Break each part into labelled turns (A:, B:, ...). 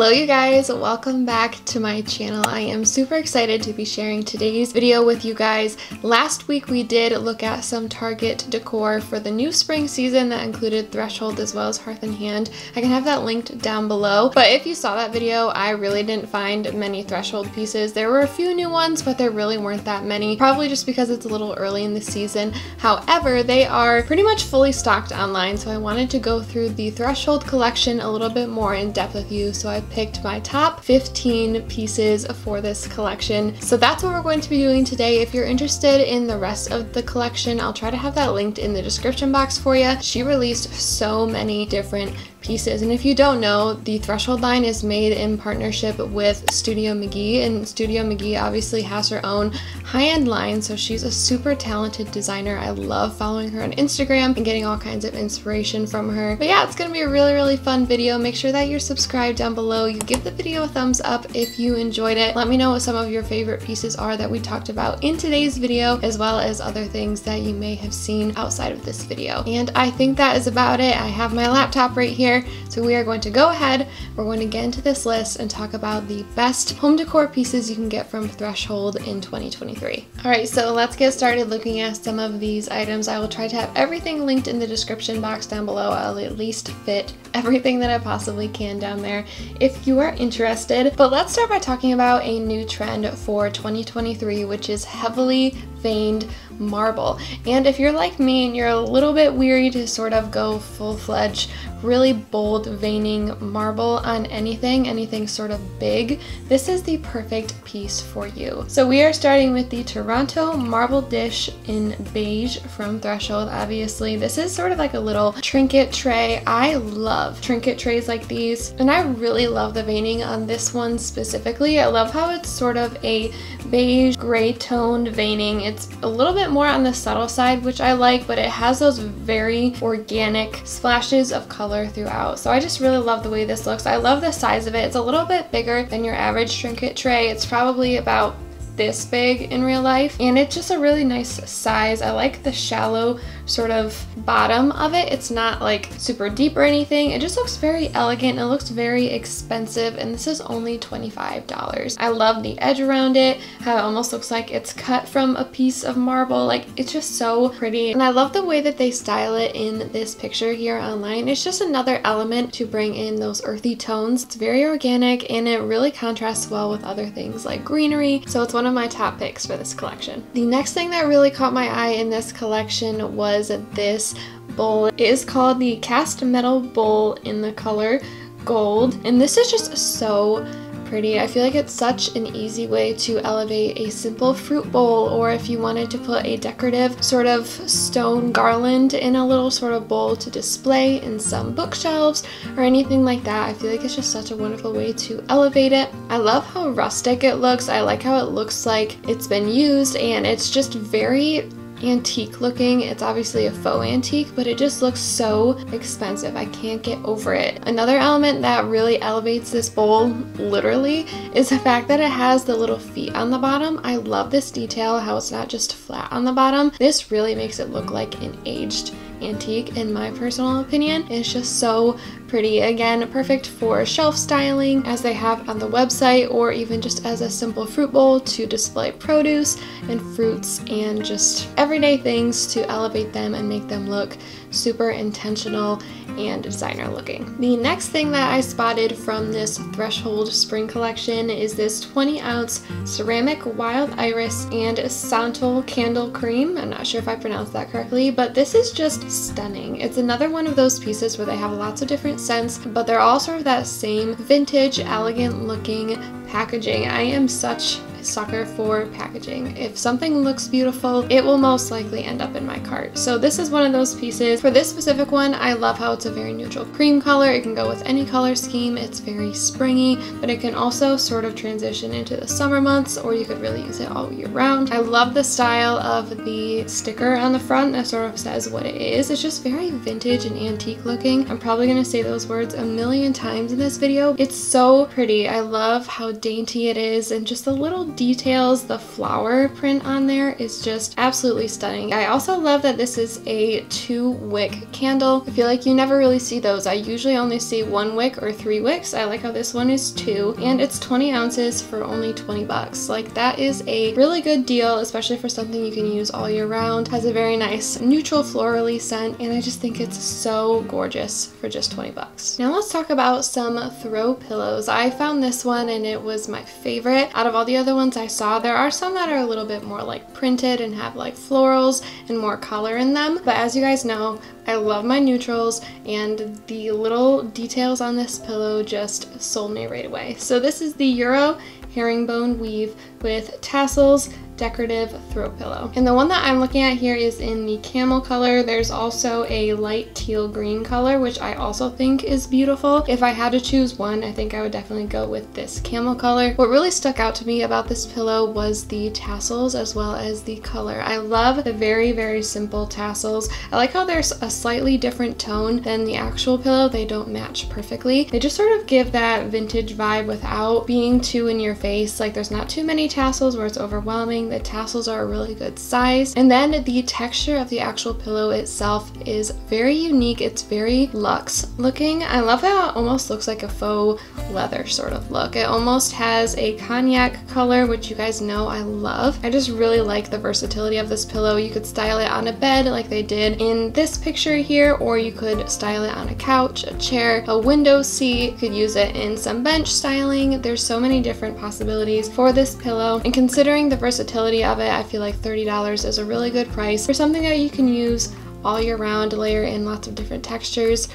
A: Hello you guys, welcome back to my channel. I am super excited to be sharing today's video with you guys. Last week we did look at some Target decor for the new spring season that included Threshold as well as Hearth and Hand. I can have that linked down below, but if you saw that video, I really didn't find many Threshold pieces. There were a few new ones, but there really weren't that many, probably just because it's a little early in the season. However, they are pretty much fully stocked online, so I wanted to go through the Threshold collection a little bit more in depth with you. So I picked my top 15 pieces for this collection. So that's what we're going to be doing today. If you're interested in the rest of the collection, I'll try to have that linked in the description box for you. She released so many different pieces, and if you don't know, the Threshold line is made in partnership with Studio Mcgee, and Studio Mcgee obviously has her own high-end line, so she's a super talented designer. I love following her on Instagram and getting all kinds of inspiration from her. But yeah, it's gonna be a really fun video. Make sure that you're subscribed down below. You give the video a thumbs up if you enjoyed it. Let me know what some of your favorite pieces are that we talked about in today's video, as well as other things that you may have seen outside of this video. And I think that is about it. I have my laptop right here, so we are going to go ahead, we're going to get into this list and talk about the best home decor pieces you can get from Threshold in 2023. Alright, so let's get started looking at some of these items. I will try to have everything linked in the description box down below. I'll at least fit everything that I possibly can down there if you are interested. But let's start by talking about a new trend for 2023, which is heavily veined marble. And if you're like me and you're a little bit weary to sort of go full-fledged really bold veining marble on anything sort of big, this is the perfect piece for you. So we are starting with the Toronto marble dish in beige from Threshold. Obviously this is sort of like a little trinket tray. I love trinket trays like these, and I really love the veining on this one specifically. I love how it's sort of a beige gray toned veining. It's a little bit more on the subtle side, which I like, but it has those very organic splashes of color throughout. So I just really love the way this looks. I love the size of it. It's a little bit bigger than your average trinket tray. It's probably about this big in real life, and it's just a really nice size. I like the shallow sort of bottom of it. It's not like super deep or anything. It just looks very elegant. It looks very expensive, and this is only $25. I love the edge around it, how it almost looks like it's cut from a piece of marble. Like, it's just so pretty, and I love the way that they style it in this picture here online. It's just another element to bring in those earthy tones. It's very organic, and it really contrasts well with other things like greenery, so it's one of my top picks for this collection. The next thing that really caught my eye in this collection was this bowl. It is called the cast metal bowl in the color gold, and this is just so pretty. I feel like it's such an easy way to elevate a simple fruit bowl, or if you wanted to put a decorative sort of stone garland in a little sort of bowl to display in some bookshelves or anything like that. I feel like it's just such a wonderful way to elevate it. I love how rustic it looks. I like how it looks like it's been used, and it's just very antique looking. It's obviously a faux antique, but it just looks so expensive. I can't get over it. Another element that really elevates this bowl, literally, is the fact that it has the little feet on the bottom. I love this detail, how it's not just flat on the bottom. This really makes it look like an aged antique in my personal opinion. It's just so pretty. Again, perfect for shelf styling as they have on the website, or even just as a simple fruit bowl to display produce and fruits and just everyday things to elevate them and make them look super intentional and designer looking. The next thing that I spotted from this Threshold spring collection is this 20-ounce ceramic wild iris and santal candle cream. I'm not sure if I pronounced that correctly, but this is just stunning. It's another one of those pieces where they have lots of different scents, but they're all sort of that same vintage, elegant looking packaging. I am such a sucker for packaging. If something looks beautiful, it will most likely end up in my cart. So this is one of those pieces. For this specific one, I love how it's a very neutral cream color. It can go with any color scheme. It's very springy, but it can also sort of transition into the summer months, or you could really use it all year round. I love the style of the sticker on the front that sort of says what it is. It's just very vintage and antique looking. I'm probably gonna say those words a million times in this video. It's so pretty. I love how dainty it is, and just the little details, the flower print on there is just absolutely stunning. I also love that this is a 2-wick candle. I feel like you never really see those. I usually only see 1 wick or 3 wicks. I like how this one is 2, and it's 20 ounces for only 20 bucks. Like, that is a really good deal, especially for something you can use all year round. Has a very nice neutral florally scent, and I just think it's so gorgeous for just 20 bucks. Now let's talk about some throw pillows. I found this one and it was my favorite. Out of all the other ones I saw, there are some that are a little bit more like printed and have like florals and more color in them. But as you guys know, I love my neutrals, and the little details on this pillow just sold me right away. So this is the Euro herringbone weave with tassels decorative throw pillow. And the one that I'm looking at here is in the camel color. There's also a light teal green color, which I also think is beautiful. If I had to choose one, I think I would definitely go with this camel color. What really stuck out to me about this pillow was the tassels as well as the color. I love the very, very simple tassels. I like how there's a slightly different tone than the actual pillow. They don't match perfectly. They just sort of give that vintage vibe without being too in your face. Like, there's not too many tassels where it's overwhelming. The tassels are a really good size. And then the texture of the actual pillow itself is very unique. It's very luxe looking. I love how it almost looks like a faux leather sort of look. It almost has a cognac color, which you guys know I love. I just really like the versatility of this pillow. You could style it on a bed like they did in this picture here, or you could style it on a couch, a chair, a window seat. You could use it in some bench styling. There's so many different possibilities for this pillow, and considering the versatility of it, I feel like $30 is a really good price for something that you can use all year round, layer in lots of different textures.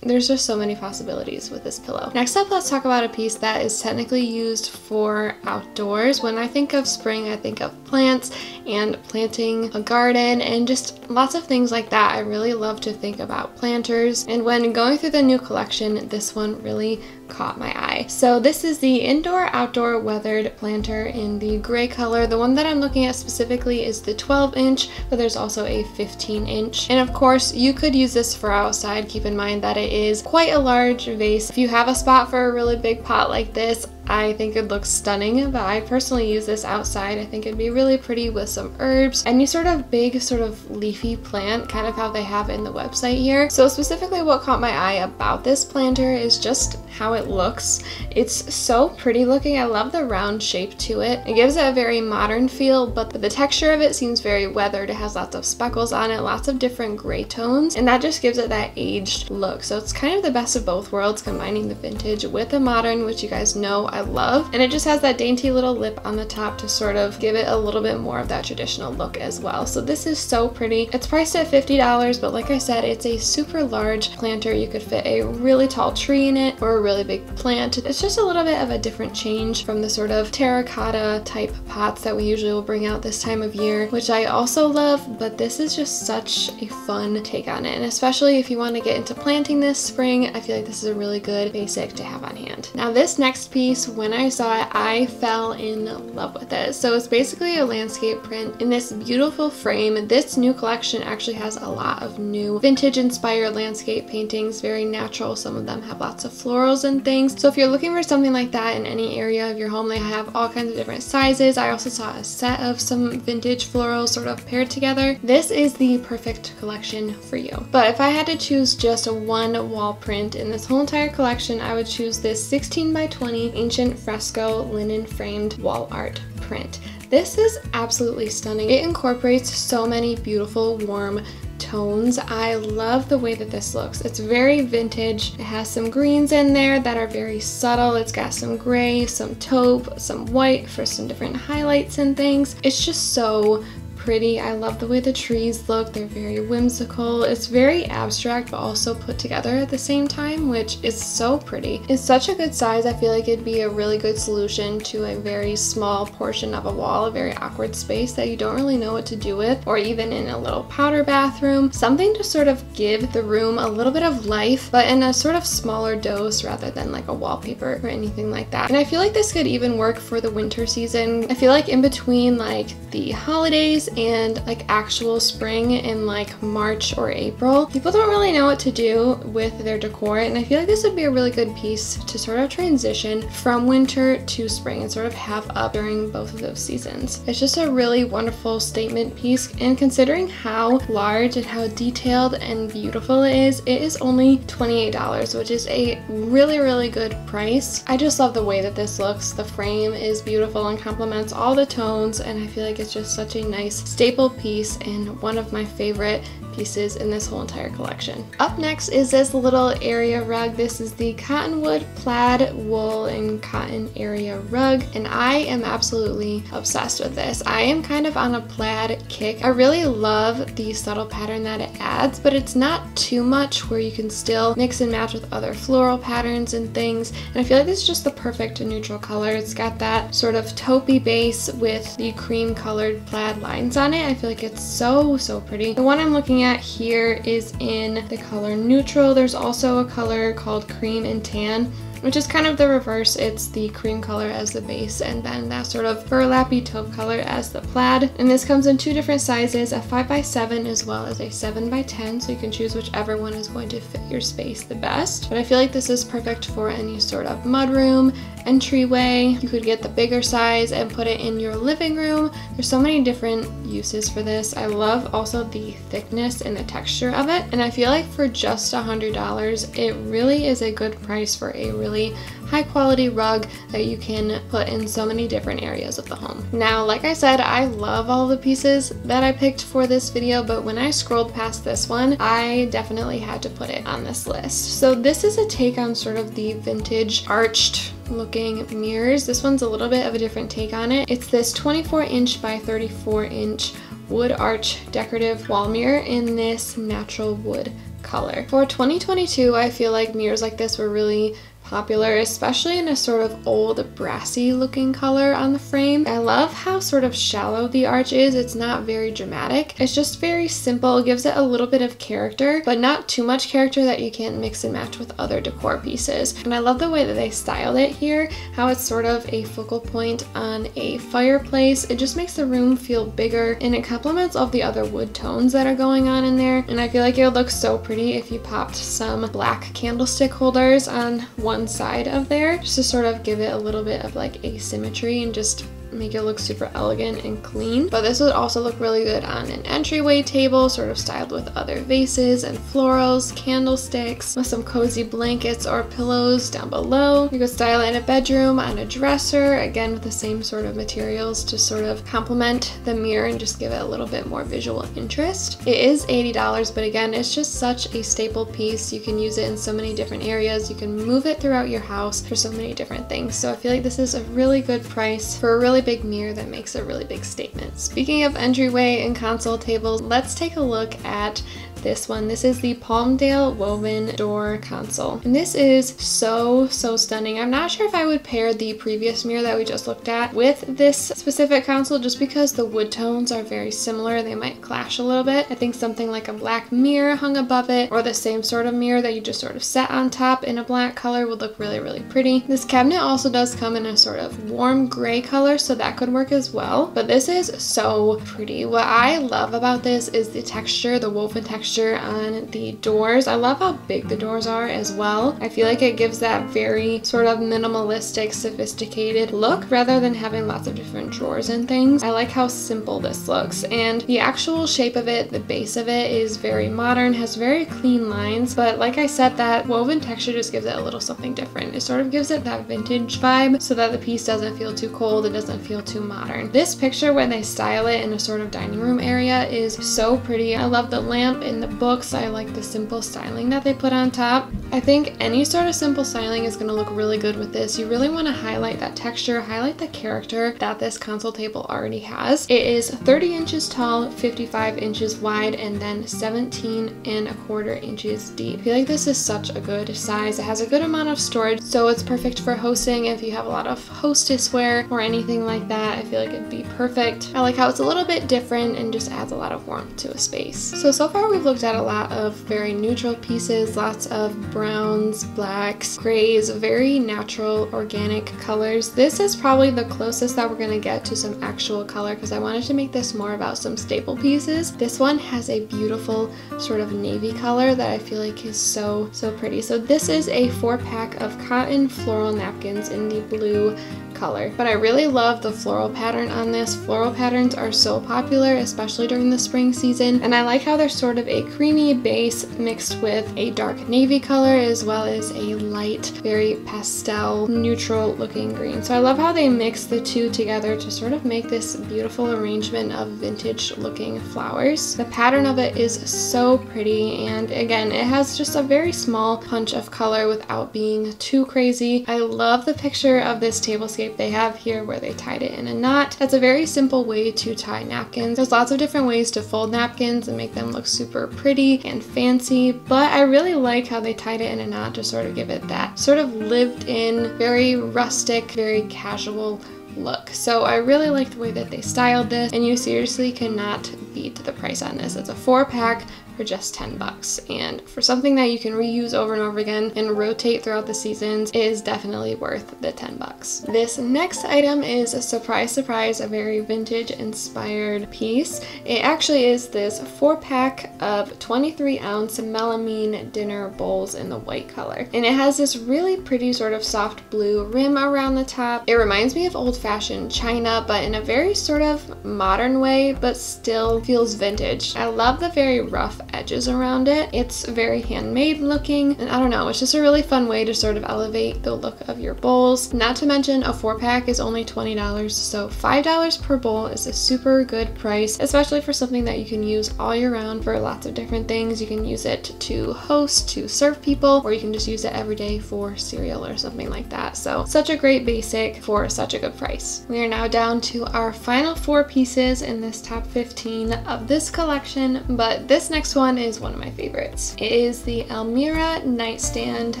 A: There's just so many possibilities with this pillow. Next up, let's talk about a piece that is technically used for outdoors. When I think of spring, I think of plants and planting a garden and just lots of things like that. I really love to think about planters, and when going through the new collection, this one really caught my eye. So this is the indoor outdoor weathered planter in the gray color. The one that I'm looking at specifically is the 12-inch, but there's also a 15-inch. And of course, you could use this for outside. Keep in mind that it is quite a large vase. If you have a spot for a really big pot like this, I think it looks stunning, but I personally use this outside. I think it'd be really pretty with some herbs, any sort of big sort of leafy plant, kind of how they have in the website here. So specifically what caught my eye about this planter is just how it looks. It's so pretty looking. I love the round shape to it. It gives it a very modern feel, but the texture of it seems very weathered. It has lots of speckles on it, lots of different gray tones, and that just gives it that aged look. So it's kind of the best of both worlds, combining the vintage with the modern, which you guys know I love. And it just has that dainty little lip on the top to sort of give it a little bit more of that traditional look as well. So this is so pretty. It's priced at $50, but like I said, it's a super large planter. You could fit a really tall tree in it or a really big plant. It's just a little bit of a different change from the sort of terracotta type pots that we usually will bring out this time of year, which I also love, but this is just such a fun take on it. And especially if you want to get into planting this spring, I feel like this is a really good basic to have on hand. Now this next piece, when I saw it, I fell in love with it. So it's basically a landscape print in this beautiful frame. This new collection actually has a lot of new vintage inspired landscape paintings, very natural. Some of them have lots of florals and things. So if you're looking for something like that in any area of your home, they have all kinds of different sizes. I also saw a set of some vintage florals sort of paired together. This is the perfect collection for you. But if I had to choose just one wall print in this whole entire collection, I would choose this 16 by 20 ancient fresco linen framed wall art print. This is absolutely stunning. It incorporates so many beautiful warm tones. I love the way that this looks. It's very vintage. It has some greens in there that are very subtle. It's got some gray, some taupe, some white for some different highlights and things. It's just so pretty. I love the way the trees look. They're very whimsical. It's very abstract but also put together at the same time, which is so pretty. It's such a good size. I feel like it'd be a really good solution to a very small portion of a wall, a very awkward space that you don't really know what to do with, or even in a little powder bathroom. Something to sort of give the room a little bit of life, but in a sort of smaller dose rather than like a wallpaper or anything like that. And I feel like this could even work for the winter season. I feel like in between like the holidays and like actual spring in like March or April, people don't really know what to do with their decor, and I feel like this would be a really good piece to sort of transition from winter to spring and sort of have up during both of those seasons. It's just a really wonderful statement piece, and considering how large and how detailed and beautiful it is only $28, which is a really good price. I just love the way that this looks. The frame is beautiful and complements all the tones, and I feel like it's just such a nice staple piece and one of my favorite pieces in this whole entire collection. Up next is this little area rug. This is the Cottonwood Plaid Wool and Cotton Area Rug, and I am absolutely obsessed with this. I am kind of on a plaid kick. I really love the subtle pattern that it adds, but it's not too much where you can still mix and match with other floral patterns and things, and I feel like this is just the perfect neutral color. It's got that sort of taupey base with the cream colored plaid lines on it. I feel like it's so pretty. The one I'm looking at here is in the color neutral. There's also a color called cream and tan, which is kind of the reverse. It's the cream color as the base and then that sort of burlappy taupe color as the plaid. And this comes in two different sizes, a 5x7 as well as a 7x10, so you can choose whichever one is going to fit your space the best. But I feel like this is perfect for any sort of mudroom, entryway. You could get the bigger size and put it in your living room. There's so many different uses for this. I love also the thickness and the texture of it, and I feel like for just $100 it really is a good price for a really high quality rug that you can put in so many different areas of the home. Now, like I said, I love all the pieces that I picked for this video, but when I scrolled past this one, I definitely had to put it on this list. So this is a take on sort of the vintage arched looking mirrors. This one's a little bit of a different take on it. It's this 24-inch by 34-inch wood arch decorative wall mirror in this natural wood color. For 2022, I feel like mirrors like this were really popular, especially in a sort of old brassy looking color on the frame. I love how sort of shallow the arch is. It's not very dramatic. It's just very simple. It gives it a little bit of character, but not too much character that you can't mix and match with other decor pieces. And I love the way that they styled it here, how it's sort of a focal point on a fireplace. It just makes the room feel bigger, and it complements all the other wood tones that are going on in there. And I feel like it would look so pretty if you popped some black candlestick holders on one side of there, just to sort of give it a little bit of like asymmetry and just make it look super elegant and clean. But this would also look really good on an entryway table, sort of styled with other vases and florals, candlesticks, with some cozy blankets or pillows down below. You could style it in a bedroom, on a dresser, again with the same sort of materials to sort of complement the mirror and just give it a little bit more visual interest. It is $80, but again, it's just such a staple piece. You can use it in so many different areas. You can move it throughout your house for so many different things. So I feel like this is a really good price for a really big mirror that makes a really big statement. Speaking of entryway and console tables, let's take a look at this one. This is the Palmdale woven door console, and this is so stunning. I'm not sure if I would pair the previous mirror that we just looked at with this specific console, just because the wood tones are very similar. They might clash a little bit. I think something like a black mirror hung above it, or the same sort of mirror that you just sort of set on top in a black color, would look really pretty. This cabinet also does come in a sort of warm gray color, so that could work as well, but this is so pretty. What I love about this is the texture, the woven texture on the doors. I love how big the doors are as well. I feel like it gives that very sort of minimalistic, sophisticated look rather than having lots of different drawers and things. I like how simple this looks, and the actual shape of it, the base of it, is very modern, has very clean lines, but like I said, that woven texture just gives it a little something different. It sort of gives it that vintage vibe so that the piece doesn't feel too cold, it doesn't feel too modern. This picture, when they style it in a sort of dining room area, is so pretty. I love the lamp in the books. I like the simple styling that they put on top. I think any sort of simple styling is going to look really good with this. You really want to highlight that texture, highlight the character that this console table already has. It is 30 inches tall, 55 inches wide, and then 17¼ inches deep. I feel like this is such a good size. It has a good amount of storage, so it's perfect for hosting if you have a lot of hostess wear or anything like that. I feel like it'd be perfect. I like how it's a little bit different and just adds a lot of warmth to a space. So far we've looked at a lot of very neutral pieces, lots of browns, blacks, grays, very natural organic colors. This is probably the closest that we're gonna get to some actual color because I wanted to make this more about some staple pieces. This one has a beautiful sort of navy color that I feel like is so pretty. So this is a 4-pack of cotton floral napkins in the blue color. But I really love the floral pattern on this. Floral patterns are so popular, especially during the spring season, and I like how they're sort of a creamy base mixed with a dark navy color as well as a light, very pastel, neutral looking green. So I love how they mix the two together to sort of make this beautiful arrangement of vintage looking flowers. The pattern of it is so pretty, and again, it has just a very small punch of color without being too crazy. I love the picture of this tablescape they have here where they tied it in a knot. That's a very simple way to tie napkins. There's lots of different ways to fold napkins and make them look super pretty and fancy, but I really like how they tied it in a knot to sort of give it that sort of lived in, very rustic, very casual look. So I really like the way that they styled this, and you seriously cannot beat the price on this. It's a 4-pack for just 10 bucks, and for something that you can reuse over and over again and rotate throughout the seasons is definitely worth the 10 bucks. This next item is a surprise, a very vintage inspired piece. It actually is this 4-pack of 23-ounce melamine dinner bowls in the white color, and it has this really pretty sort of soft blue rim around the top. It reminds me of old-fashioned china, but in a very sort of modern way, but still feels vintage. I love the very rough edges around it. It's very handmade looking, and I don't know, it's just a really fun way to sort of elevate the look of your bowls. Not to mention a 4-pack is only $20, so $5 per bowl is a super good price, especially for something that you can use all year round for lots of different things. You can use it to host, to serve people, or you can just use it every day for cereal or something like that. So such a great basic for such a good price. We are now down to our final 4 pieces in this top 15 of this collection, but this next one is one of my favorites. It is the Almira nightstand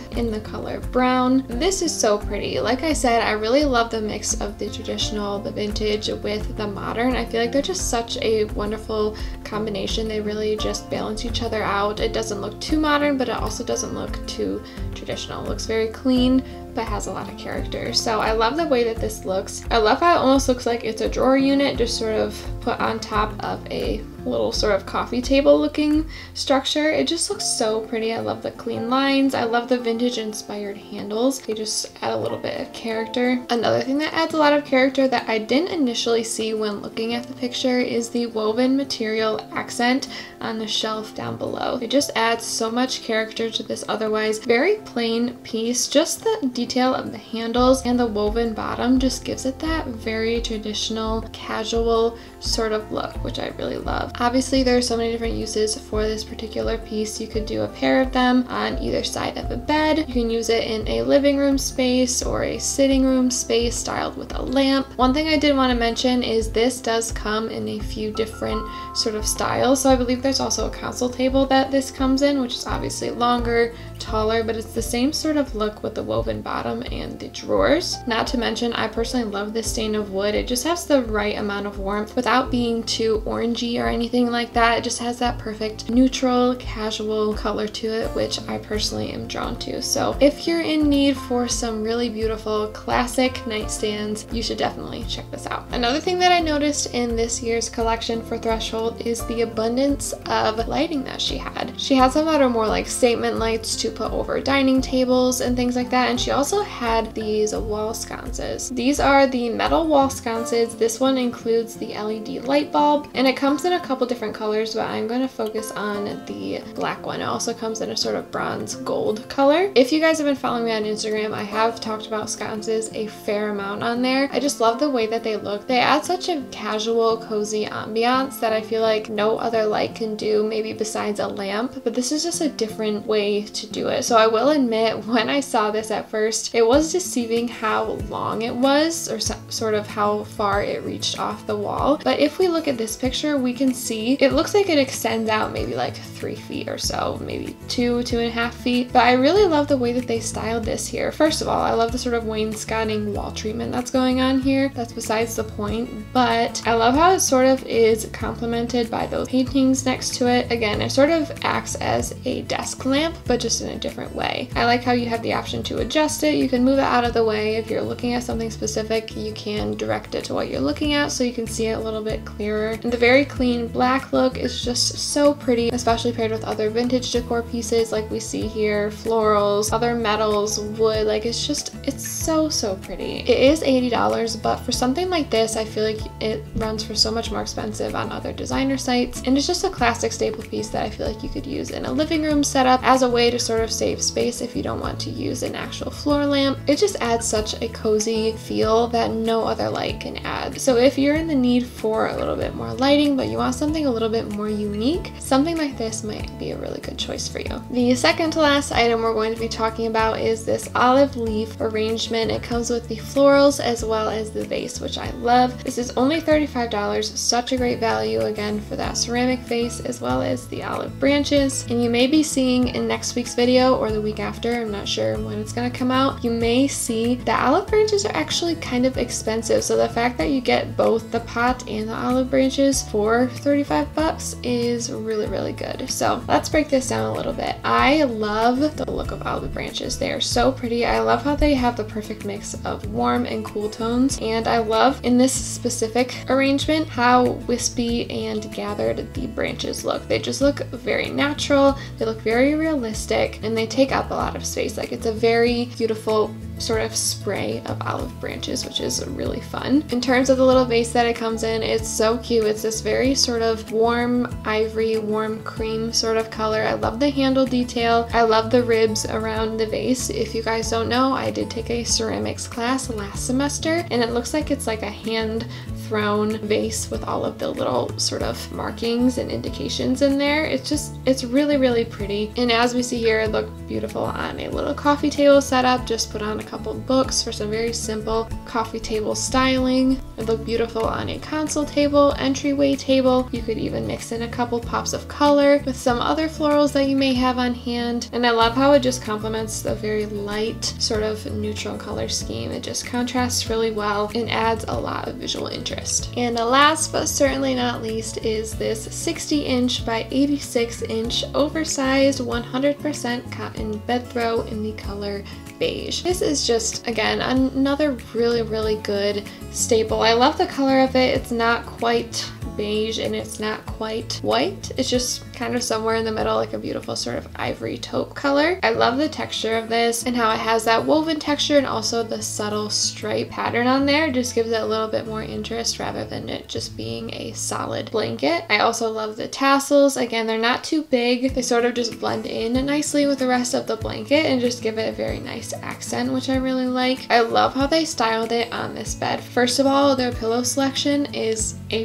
A: in the color brown. This is so pretty. Like I said, I really love the mix of the traditional, the vintage with the modern. I feel like they're just such a wonderful combination. They really just balance each other out. It doesn't look too modern, but it also doesn't look too traditional. It looks very clean, but has a lot of character. So I love the way that this looks. I love how it almost looks like it's a drawer unit just sort of put on top of a little sort of coffee table looking structure. It just looks so pretty. I love the clean lines. I love the vintage inspired handles. They just add a little bit of character. Another thing that adds a lot of character that I didn't initially see when looking at the picture is the woven material accent on the shelf down below. It just adds so much character to this otherwise very plain piece. Just the detail of the handles and the woven bottom just gives it that very traditional, casual sort of look, which I really love. Obviously, there are so many different uses for this particular piece. You could do a pair of them on either side of a bed. You can use it in a living room space or a sitting room space styled with a lamp. One thing I did want to mention is this does come in a few different sort of styles. So I believe there's also a console table that this comes in, which is obviously longer, taller, but it's the same sort of look with the woven bottom and the drawers. Not to mention, I personally love this stain of wood. It just has the right amount of warmth without being too orangey or anything like that. It just has that perfect neutral, casual color to it, which I personally am drawn to. So if you're in need for some really beautiful classic nightstands, you should definitely check this out. Another thing that I noticed in this year's collection for Threshold is the abundance of lighting that she had. She had some that are more like statement lights to put over dining tables and things like that, and she also had these wall sconces. These are the metal wall sconces. This one includes the LED light bulb, and it comes in a couple different colors, but I'm going to focus on the black one. It also comes in a sort of bronze gold color. If you guys have been following me on Instagram, I have talked about sconces a fair amount on there. I just love the way that they look. They add such a casual, cozy ambiance that I feel like no other light can do, maybe besides a lamp, but this is just a different way to do it. So I will admit, when I saw this at first, it was deceiving how long it was, or sort of how far it reached off the wall. But if we look at this picture, we can see, it looks like it extends out maybe like 3 feet or so, maybe 2.5 feet. But I really love the way that they styled this here. First of all, I love the sort of wainscoting wall treatment that's going on here. That's besides the point, but I love how it sort of is complemented by those paintings next to it. Again, it sort of acts as a desk lamp, but just in a different way. I like how you have the option to adjust it. You can move it out of the way. If you're looking at something specific, you can direct it to what you're looking at so you can see it a little bit clearer. And the very clean black look is just so pretty, especially paired with other vintage decor pieces like we see here, florals, other metals, wood. Like it's so pretty. It is $80, but for something like this, I feel like it runs for so much more expensive on other designer sites. And it's just a classic staple piece that I feel like you could use in a living room setup as a way to sort of save space if you don't want to use an actual floor lamp. It just adds such a cozy feel that no other light can add. So if you're in the need for a little bit more lighting, but you want something a little bit more unique, something like this might be a really good choice for you. The second to last item we're going to be talking about is this olive leaf arrangement. It comes with the florals as well as the vase, which I love. This is only $35, such a great value again for that ceramic vase as well as the olive branches. And you may be seeing in next week's video or the week after, I'm not sure when it's gonna come out, you may see the olive branches are actually kind of expensive. So the fact that you get both the pot and the olive branches for 35 bucks is really good. So let's break this down a little bit. I love the look of olive branches. They are so pretty. I love how they have the perfect mix of warm and cool tones. And I love in this specific arrangement how wispy and gathered the branches look. They just look very natural. They look very realistic and they take up a lot of space. Like it's a very beautiful sort of spray of olive branches, which is really fun. In terms of the little vase that it comes in, it's so cute. It's this very sort of warm ivory, warm cream sort of color. I love the handle detail. I love the ribs around the vase. If you guys don't know, I did take a ceramics class last semester and it looks like it's like a hand thrown vase with all of the little sort of markings and indications in there. It's really pretty. And as we see here, it looked beautiful on a little coffee table setup. Just put on a couple books for some very simple coffee table styling. It looked beautiful on a console table, entryway table. You could even mix in a couple pops of color with some other florals that you may have on hand. And I love how it just complements the very light sort of neutral color scheme. It just contrasts really well and adds a lot of visual interest. And last but certainly not least is this 60-inch by 86-inch oversized 100% cotton bed throw in the color beige. This is just, again, another really good staple. I love the color of it. It's not quite beige and it's not quite white. It's just kind of somewhere in the middle, like a beautiful sort of ivory taupe color. I love the texture of this and how it has that woven texture and also the subtle stripe pattern on there. It just gives it a little bit more interest rather than it just being a solid blanket. I also love the tassels. Again, they're not too big. They sort of just blend in nicely with the rest of the blanket and just give it a very nice accent, which I really like. I love how they styled it on this bed. First of all, their pillow selection is A+,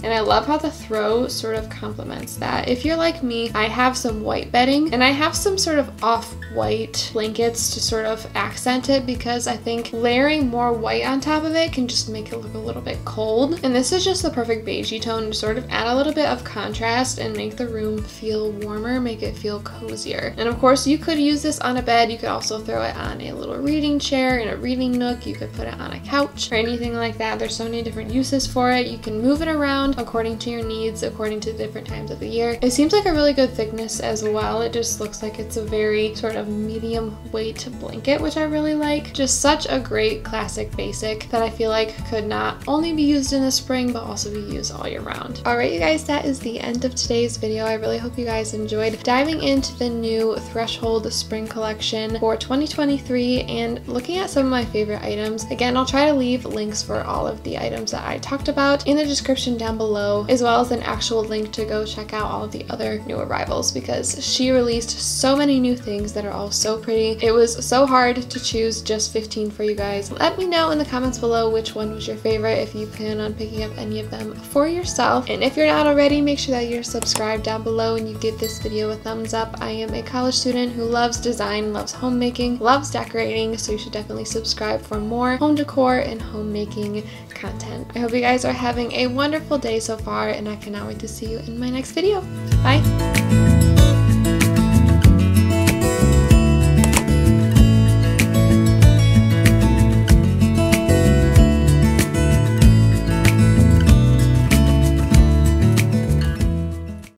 A: and I love how the throw sort of complements that. If you're like me, I have some white bedding and I have some sort of off-white blankets to sort of accent it because I think layering more white on top of it can just make it look a little bit cold. And this is just the perfect beigey tone to sort of add a little bit of contrast and make the room feel warmer, make it feel cozier. And of course, you could use this on a bed. You could also throw it on a little reading chair in a reading nook. You could put it on a couch or anything like that. There's so many different uses for it. You can move it around according to your needs, according to the different times of the year. It seems like a really good thickness as well. It just looks like it's a very sort of medium weight blanket, which I really like. Just such a great classic basic that I feel like could not only be used in the spring, but also be used all year round. All right, you guys, that is the end of today's video. I really hope you guys enjoyed diving into the new Threshold spring collection for 2023 and looking at some of my favorite items. Again, I'll try to leave links for all of the items that I talked about in the description down below, as well as an actual link to go check out all of the other new arrivals because she released so many new things that are all so pretty. It was so hard to choose just 15 for you guys. Let me know in the comments below which one was your favorite, if you plan on picking up any of them for yourself. And if you're not already, make sure that you're subscribed down below and you give this video a thumbs up. I am a college student who loves design, loves homemaking, loves decorating, so you should definitely subscribe for more home decor and homemaking content. I hope you guys are having a wonderful day day so far, and I cannot wait to see you in my next video. Bye!